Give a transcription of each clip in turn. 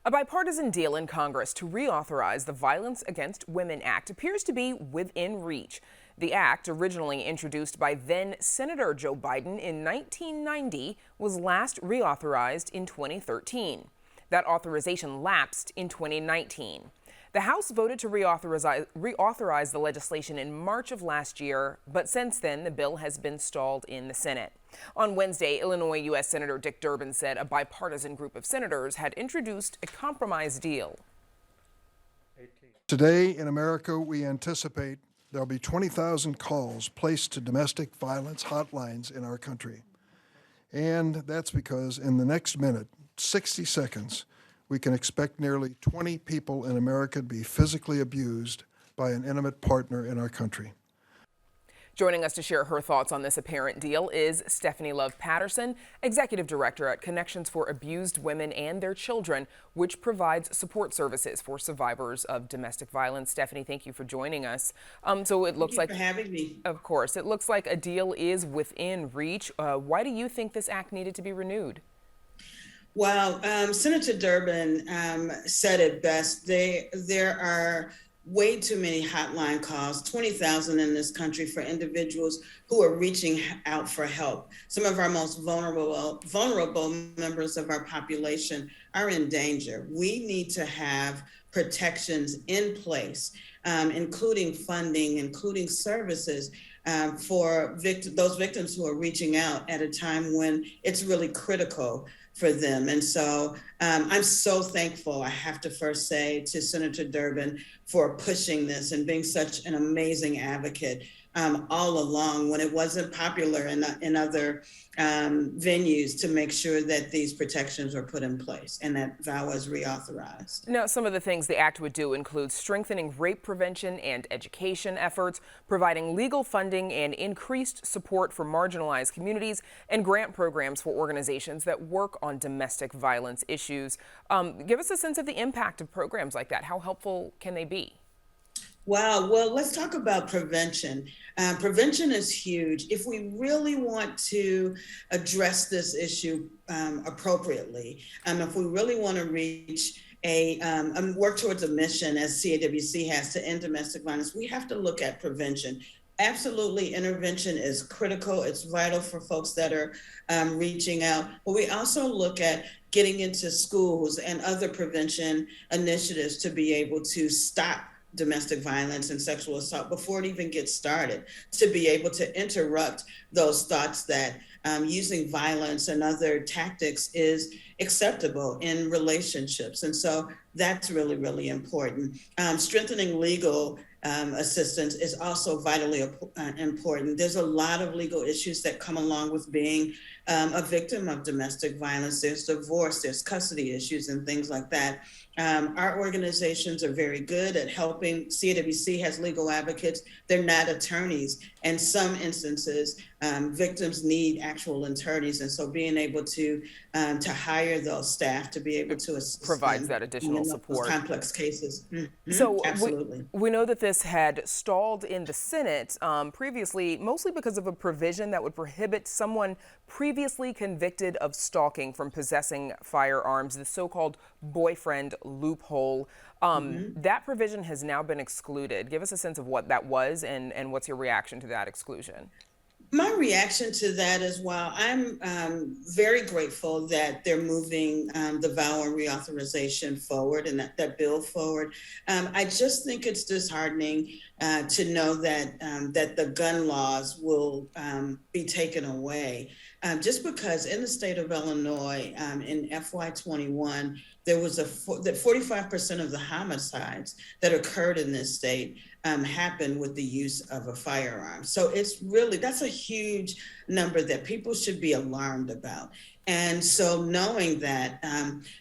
A bipartisan deal in Congress to reauthorize the Violence Against Women Act appears to be within reach. The act, originally introduced by then Senator Joe Biden in 1990, was last reauthorized in 2013. That authorization lapsed in 2019. The House voted to reauthorize the legislation in March of last year, but since then, the bill has been stalled in the Senate. On Wednesday, Illinois U.S. Senator Dick Durbin said a bipartisan group of senators had introduced a compromise deal. Today in America, we anticipate there'll be 20,000 calls placed to domestic violence hotlines in our country. And that's because in the next minute, 60 seconds, we can expect nearly 20 people in America to be physically abused by an intimate partner in our country. Joining us to share her thoughts on this apparent deal is Stephanie Love Patterson, Executive Director at Connections for Abused Women and Their Children, which provides support services for survivors of domestic violence. Stephanie, thank you for joining us. So it looks Thank you for having me. Of course, it looks like a deal is within reach. Why do you think this act needed to be renewed? Well, Senator Durbin said it best. There are way too many hotline calls, 20,000 in this country, for individuals who are reaching out for help. Some of our most vulnerable members of our population are in danger. We need to have protections in place, including funding, including services for those victims who are reaching out at a time when it's really critical for them. And so I'm so thankful, I have to first say, to Senator Durbin for pushing this and being such an amazing advocate all along when it wasn't popular in other venues to make sure that these protections were put in place and that VOW was reauthorized. Now, some of the things the act would do include strengthening rape prevention and education efforts, providing legal funding and increased support for marginalized communities, and grant programs for organizations that work on domestic violence issues. Give us a sense of the impact of programs like that. How helpful can they be? Wow. Well, let's talk about prevention. Prevention is huge. If we really want to address this issue appropriately, if we really want to reach work towards a mission, as CAWC has, to end domestic violence, we have to look at prevention. Absolutely, intervention is critical. It's vital for folks that are reaching out. But we also look at getting into schools and other prevention initiatives to be able to stop domestic violence and sexual assault before it even gets started, to be able to interrupt those thoughts that using violence and other tactics is acceptable in relationships. And so that's really, really important. Strengthening legal assistance is also vitally important. There's a lot of legal issues that come along with being a victim of domestic violence. There's divorce, there's custody issues and things like that. Our organizations are very good at helping. CAWC has legal advocates. They're not attorneys. In some instances, victims need actual attorneys. And so being able to hire those staff to be able to assist Provides them that additional support. Complex cases. So absolutely. We know that this had stalled in the Senate previously, mostly because of a provision that would prohibit someone previously convicted of stalking from possessing firearms, the so-called boyfriend loophole. That provision has now been excluded. Give us a sense of what that was and what's your reaction to that exclusion? My reaction to that is, well, I'm very grateful that they're moving the VOW and reauthorization forward and that bill forward. I just think it's disheartening to know that that the gun laws will be taken away, just because in the state of Illinois in FY21, there was that 45% of the homicides that occurred in this state happened with the use of a firearm. So that's a huge number that people should be alarmed about. And so knowing that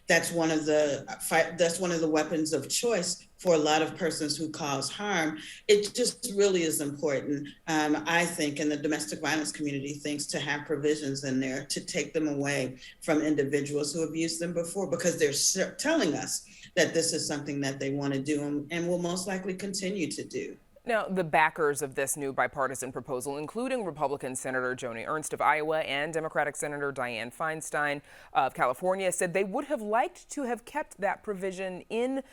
that's one of the weapons of choice for a lot of persons who cause harm, it just really is important, I think, and the domestic violence community thinks, to have provisions in there to take them away from individuals who have used them before, because they're telling us that this is something that they want to do and will most likely continue to do. Now, the backers of this new bipartisan proposal, including Republican Senator Joni Ernst of Iowa and Democratic Senator Dianne Feinstein of California, said they would have liked to have kept that provision in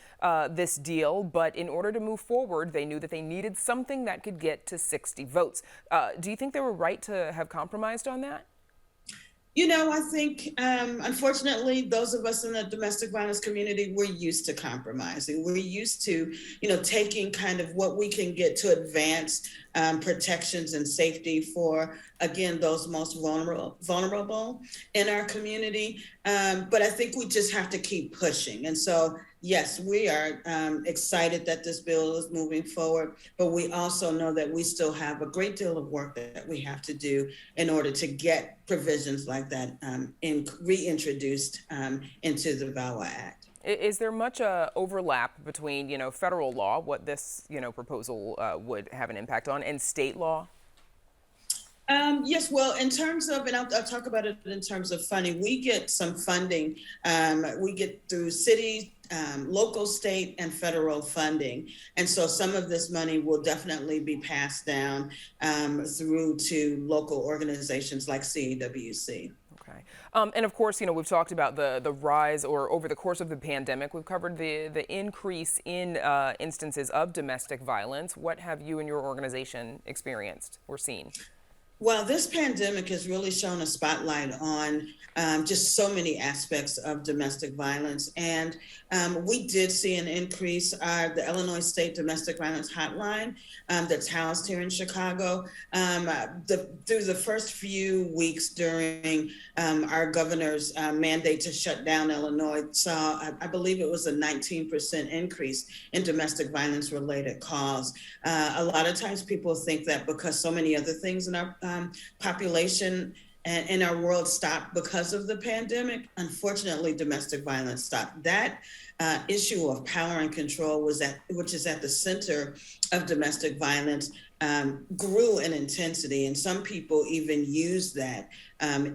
this deal, but in order to move forward, they knew that they needed something that could get to 60 votes. Do you think they were right to have compromised on that? You know, I think, unfortunately, those of us in the domestic violence community, we're used to compromising. We're used to, taking kind of what we can get to advance protections and safety for, again, those most vulnerable in our community. But I think we just have to keep pushing. And so, yes, we are excited that this bill is moving forward, but we also know that we still have a great deal of work that we have to do in order to get provisions like that reintroduced into the VAWA Act. Is there much overlap between, federal law, what this, proposal would have an impact on, and state law? Yes, well, in terms of, and I'll talk about it in terms of funding, we get some funding. We get through city, local, state, and federal funding. And so some of this money will definitely be passed down through to local organizations like CEWC. Okay. And of course, we've talked about the rise, or over the course of the pandemic, we've covered the increase in instances of domestic violence. What have you and your organization experienced or seen? Well, this pandemic has really shown a spotlight on just so many aspects of domestic violence. And we did see an increase. The Illinois State Domestic Violence Hotline that's housed here in Chicago, through the first few weeks during our governor's mandate to shut down Illinois, saw, I believe it was a 19% increase in domestic violence related calls. A lot of times people think that because so many other things in our population and in our world stopped because of the pandemic, unfortunately, domestic violence stopped. That issue of power and control which is at the center of domestic violence, grew in intensity, and some people even use that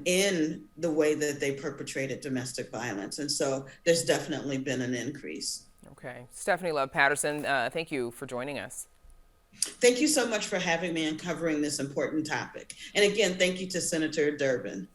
in the way that they perpetrated domestic violence. And so there's definitely been an increase. Okay. Stephanie Love Patterson, thank you for joining us. Thank you so much for having me and covering this important topic. And again, thank you to Senator Durbin.